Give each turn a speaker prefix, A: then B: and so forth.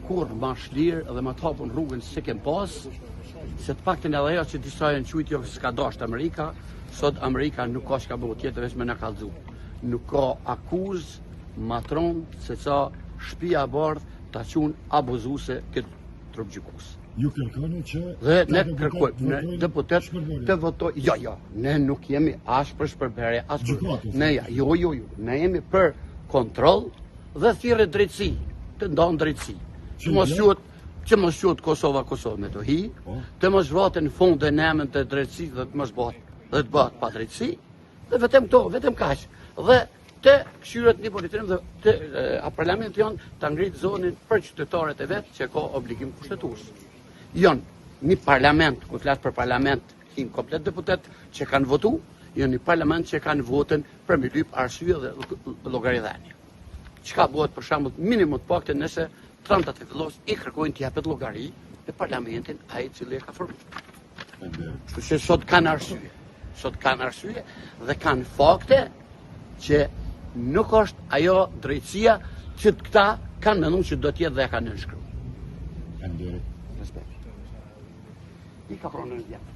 A: Kur ma shlirë dhe ma të hapun rrugën se kem pas, se të paktën edhe ajo që disa janë qujtë jo s'ka dasht Amerika, sot Amerika nuk ka shka bëhu tjetër veç me në kallëzu. Nuk ka akuz, matron, se ca shtëpia bardh ta qunë abuzuse këtë trupgjykus.
B: Ju kërkoni që
A: dhe ne kërkojmë, ne deputet të votoj, jo, ne nuk jemi as për shpërberje, as për, ne jo, ne jemi për kontroll dhe thirrje drejtësi, të ndonë drejtësi. Që mos quhet Kosova me të hi, të mos vraten në fund e nemën të drejtësisë dhe të mos bëhet pa drejtësi, dhe vetëm kaq. Dhe të këshyret një politirim dhe të parlamenti janë të ngritë zonin për qytetarët e vetë që ka obligim kushtetues. Janë një parlament, ku flas për parlament, janë komplet deputet që kanë votu, janë një parlament që kanë votën për mi lyp arsye dhe llogaridhënie. Çka bëhet për shembull minimum të paktën nëse trantat e fillos i kërkojnë të japet llogari e parlamentin ai i cili e ka formuar. Kështu që sot kanë arsye dhe kanë fakte që nuk është ajo drejtësia që këta kanë menduar që do të jetë dhe e kanë nënshkruar. Respekt. I ka pronë në vjetë.